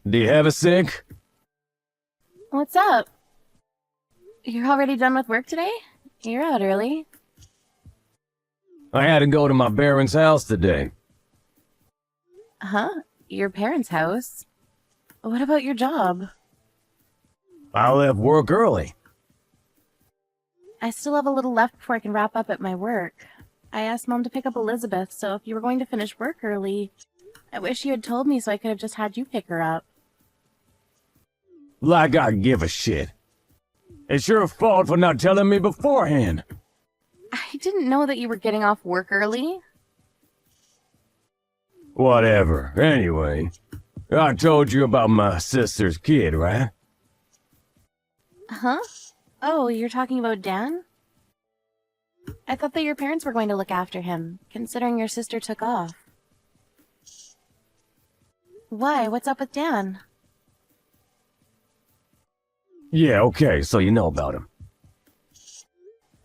Do you have a sink? What's up? You're already done with work today? You're out early. I had to go to my parents' house today. Huh? Your parents' house? What about your job? I left work early. I still have a little left before I can wrap up at my work. I asked Mom to pick up Elizabeth, so if you were going to finish work early, I wish you had told me so I could have just had you pick her up. Like I give a shit. It's your fault for not telling me beforehand. I didn't know that you were getting off work early. Whatever. Anyway, I told you about my sister's kid, right? Huh? Oh, you're talking about Dan? I thought that your parents were going to look after him, considering your sister took off. Why? What's up with Dan? Yeah, okay, so you know about him.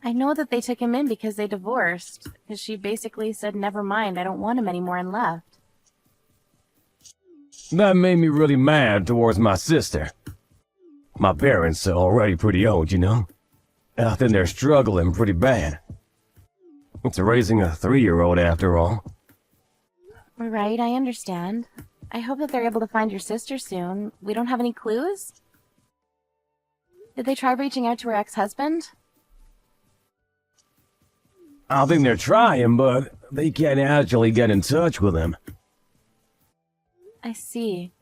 I know that they took him in because they divorced, because she basically said, never mind, I don't want him anymore, and left. That made me really mad towards my sister. My parents are already pretty old, you know? I think they're struggling pretty bad. It's raising a 3-year-old after all. Right, I understand. I hope that they're able to find your sister soon. We don't have any clues? Did they try reaching out to her ex-husband? I think they're trying, but they can't actually get in touch with him. I see.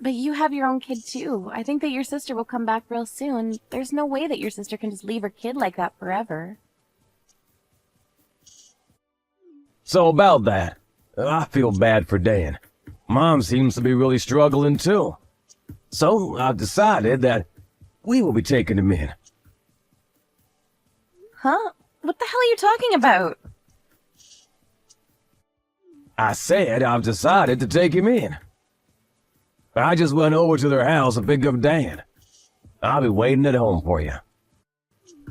But you have your own kid too. I think that your sister will come back real soon. There's no way that your sister can just leave her kid like that forever. So about that, I feel bad for Dan. Mom seems to be really struggling too. So I've decided that we will be taking him in. Huh? What the hell are you talking about? I said I've decided to take him in. I just went over to their house to pick up Dan. I'll be waiting at home for you.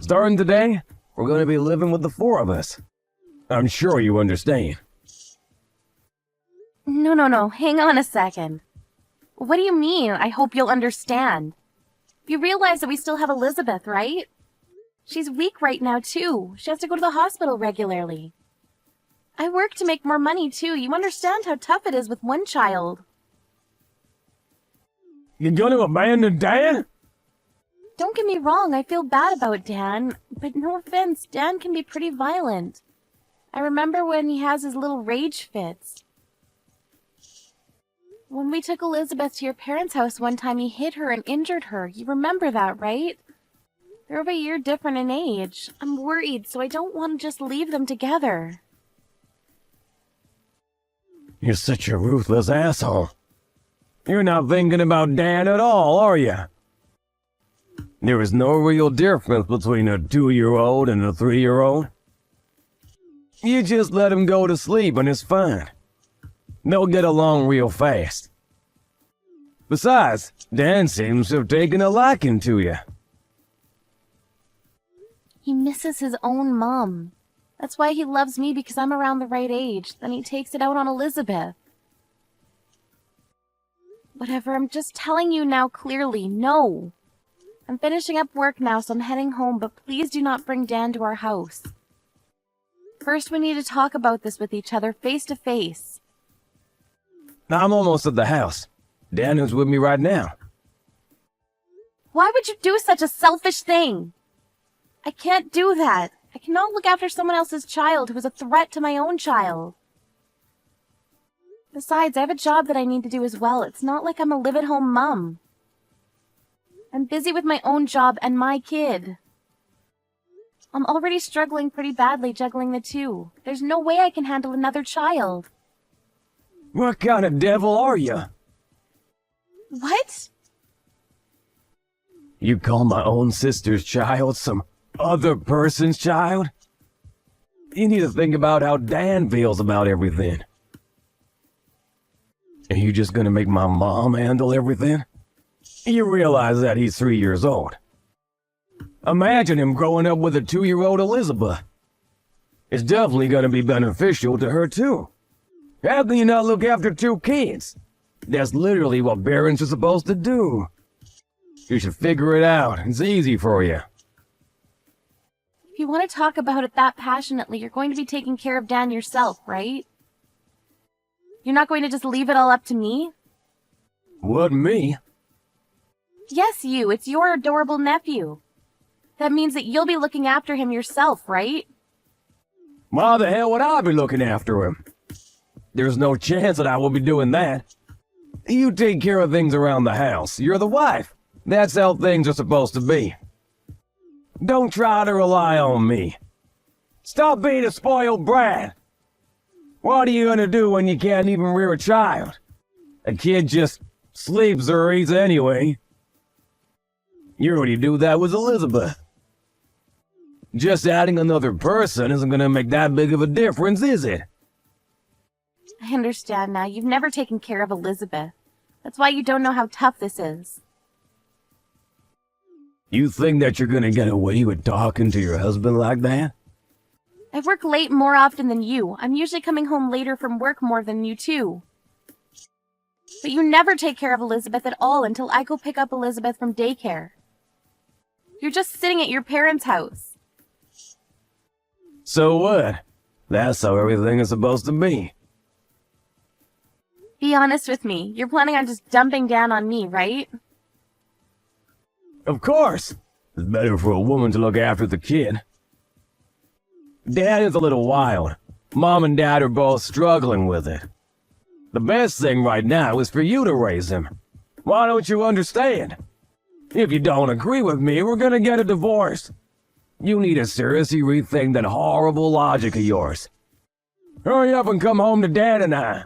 Starting today, we're going to be living with the 4 of us. I'm sure you understand. No. Hang on a second. What do you mean, I hope you'll understand? You realize that we still have Elizabeth, right? She's weak right now, too. She has to go to the hospital regularly. I work to make more money, too. You understand how tough it is with one child. You're going to abandon Dan? Don't get me wrong, I feel bad about Dan. But no offense, Dan can be pretty violent. I remember when he has his little rage fits. When we took Elizabeth to your parents' house one time, he hit her and injured her. You remember that, right? They're over a year different in age. I'm worried, so I don't want to just leave them together. You're such a ruthless asshole. You're not thinking about Dan at all, are you? There is no real difference between a 2-year-old and a 3-year-old. You just let him go to sleep and it's fine. They'll get along real fast. Besides, Dan seems to have taken a liking to you. He misses his own mom. That's why he loves me, because I'm around the right age. Then he takes it out on Elizabeth. Whatever, I'm just telling you now clearly, no. I'm finishing up work now, so I'm heading home, but please do not bring Dan to our house. First, we need to talk about this with each other, face to face. I'm almost at the house. Dan is with me right now. Why would you do such a selfish thing? I can't do that. I cannot look after someone else's child who is a threat to my own child. Besides, I have a job that I need to do as well. It's not like I'm a live-at-home mom. I'm busy with my own job and my kid. I'm already struggling pretty badly juggling the two. There's no way I can handle another child. What kind of devil are you? What? You call my own sister's child some other person's child? You need to think about how Dan feels about everything. Are you just gonna make my mom handle everything? You realize that he's 3 years old. Imagine him growing up with a 2-year-old Elizabeth. It's definitely gonna be beneficial to her too. How can you not look after 2 kids? That's literally what parents are supposed to do. You should figure it out. It's easy for you. If you want to talk about it that passionately, you're going to be taking care of Dan yourself, right? You're not going to just leave it all up to me? What, me? Yes, you. It's your adorable nephew. That means that you'll be looking after him yourself, right? Why the hell would I be looking after him? There's no chance that I will be doing that. You take care of things around the house. You're the wife. That's how things are supposed to be. Don't try to rely on me. Stop being a spoiled brat. What are you gonna do when you can't even rear a child? A kid just sleeps or eats anyway. You already do that with Elizabeth. Just adding another person isn't gonna make that big of a difference, is it? I understand now. You've never taken care of Elizabeth. That's why you don't know how tough this is. You think that you're gonna get away with talking to your husband like that? I work late more often than you. I'm usually coming home later from work more than you too. But you never take care of Elizabeth at all until I go pick up Elizabeth from daycare. You're just sitting at your parents' house. So what? That's how everything is supposed to be. Be honest with me. You're planning on just dumping down on me, right? Of course. It's better for a woman to look after the kid. Dad is a little wild. Mom and Dad are both struggling with it. The best thing right now is for you to raise him. Why don't you understand? If you don't agree with me, we're gonna get a divorce. You need to seriously rethink that horrible logic of yours. Hurry up and come home to Dad and I.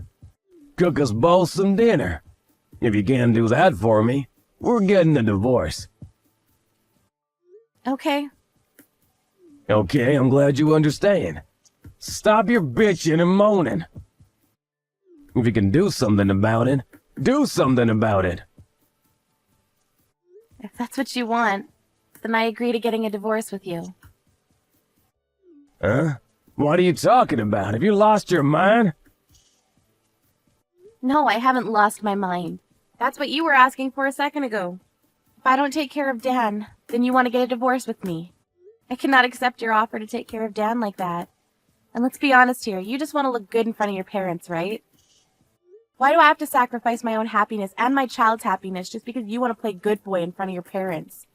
Cook us both some dinner. If you can't do that for me, we're getting a divorce. Okay. Okay, I'm glad you understand. Stop your bitching and moaning. If you can do something about it, do something about it. If that's what you want, then I agree to getting a divorce with you. Huh? What are you talking about? Have you lost your mind? No, I haven't lost my mind. That's what you were asking for a second ago. If I don't take care of Dan, then you want to get a divorce with me. I cannot accept your offer to take care of Dan like that. And let's be honest here, you just want to look good in front of your parents, right? Why do I have to sacrifice my own happiness and my child's happiness just because you want to play good boy in front of your parents?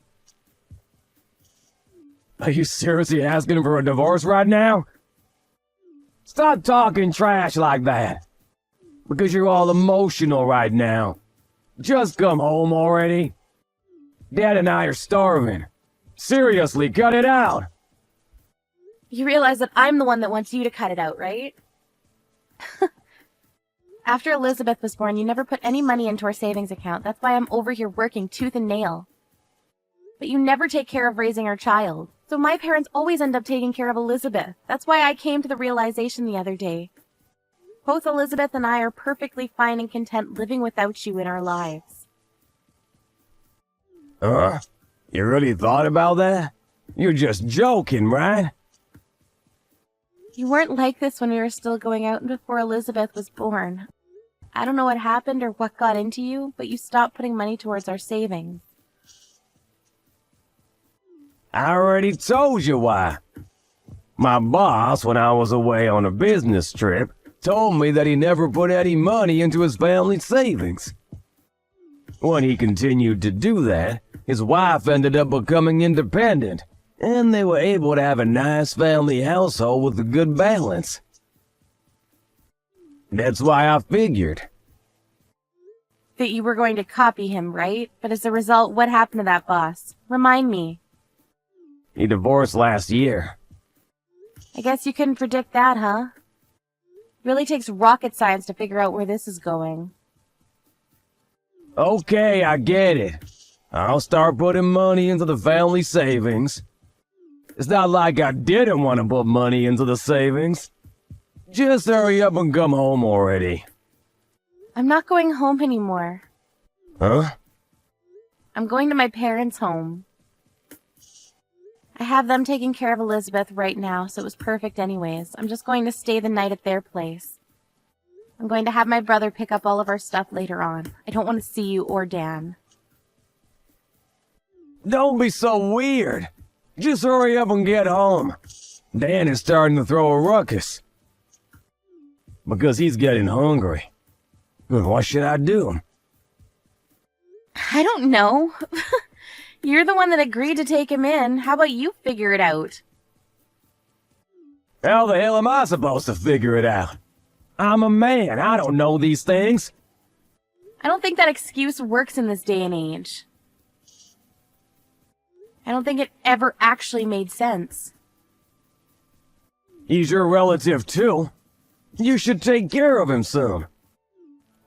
Are you seriously asking for a divorce right now? Stop talking trash like that. Because you're all emotional right now. Just come home already. Dad and I are starving. Seriously, cut it out. You realize that I'm the one that wants you to cut it out, right? After Elizabeth was born, you never put any money into our savings account. That's why I'm over here working tooth and nail. But you never take care of raising our child. So my parents always end up taking care of Elizabeth. That's why I came to the realization the other day. Both Elizabeth and I are perfectly fine and content living without you in our lives. You really thought about that? You're just joking, right? You weren't like this when we were still going out and before Elizabeth was born. I don't know what happened or what got into you, but you stopped putting money towards our savings. I already told you why. My boss, when I was away on a business trip, told me that he never put any money into his family savings. When he continued to do that, his wife ended up becoming independent, and they were able to have a nice family household with a good balance. That's why I figured. That you were going to copy him, right? But as a result, what happened to that boss? Remind me. He divorced last year. I guess you couldn't predict that, huh? Really takes rocket science to figure out where this is going. Okay, I get it. I'll start putting money into the family savings. It's not like I didn't want to put money into the savings. Just hurry up and come home already. I'm not going home anymore. Huh? I'm going to my parents' home. I have them taking care of Elizabeth right now, so it was perfect anyways. I'm just going to stay the night at their place. I'm going to have my brother pick up all of our stuff later on. I don't want to see you or Dan. Don't be so weird. Just hurry up and get home. Dan is starting to throw a ruckus. Because he's getting hungry. What should I do? I don't know. You're the one that agreed to take him in. How about you figure it out? How the hell am I supposed to figure it out? I'm a man. I don't know these things. I don't think that excuse works in this day and age. I don't think it ever actually made sense. He's your relative, too. You should take care of him soon.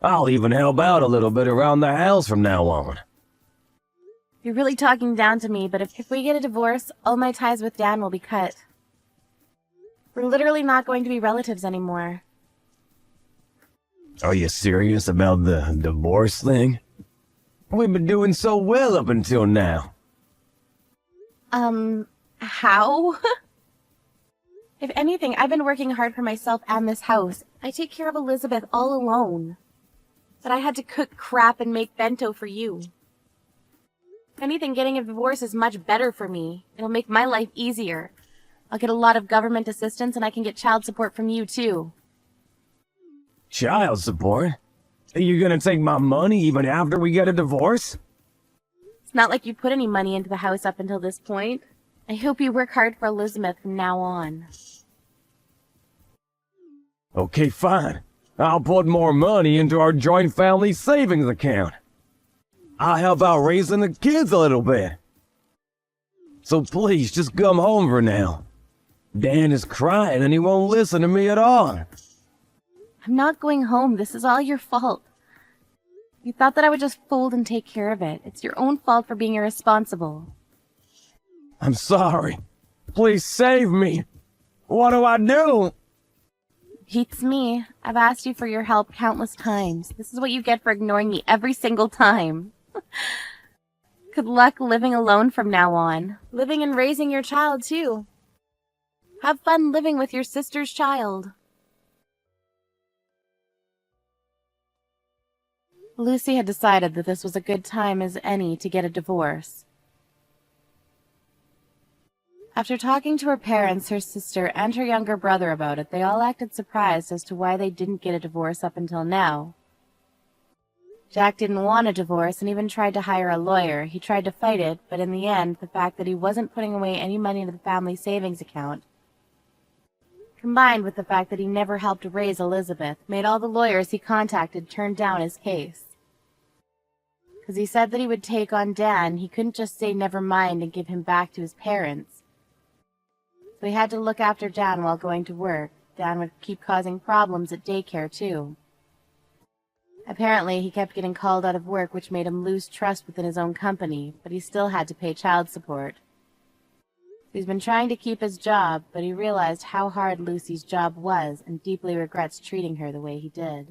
I'll even help out a little bit around the house from now on. You're really talking down to me, but if we get a divorce, all my ties with Dan will be cut. We're literally not going to be relatives anymore. Are you serious about the divorce thing? We've been doing so well up until now. How? If anything, I've been working hard for myself and this house. I take care of Elizabeth all alone. But I had to cook crap and make bento for you. If anything, getting a divorce is much better for me. It'll make my life easier. I'll get a lot of government assistance and I can get child support from you, too. Child support? Are you gonna take my money even after we get a divorce? It's not like you put any money into the house up until this point. I hope you work hard for Elizabeth from now on. Okay, fine. I'll put more money into our joint family savings account. I'll help out raising the kids a little bit. So please, just come home for now. Dan is crying and he won't listen to me at all. I'm not going home. This is all your fault. You thought that I would just fold and take care of it. It's your own fault for being irresponsible. I'm sorry. Please save me. What do I do? Beats me. I've asked you for your help countless times. This is what you get for ignoring me every single time. Good luck living alone from now on. Living and raising your child, too. Have fun living with your sister's child. Lucy had decided that this was a good time as any to get a divorce. After talking to her parents, her sister, and her younger brother about it, they all acted surprised as to why they didn't get a divorce up until now. Jack didn't want a divorce and even tried to hire a lawyer. He tried to fight it, but in the end, the fact that he wasn't putting away any money into the family savings account, combined with the fact that he never helped raise Elizabeth, made all the lawyers he contacted turn down his case. Because he said that he would take on Dan, he couldn't just say never mind and give him back to his parents. So he had to look after Dan while going to work. Dan would keep causing problems at daycare, too. Apparently, he kept getting called out of work, which made him lose trust within his own company, but he still had to pay child support. He's been trying to keep his job, but he realized how hard Lucy's job was and deeply regrets treating her the way he did.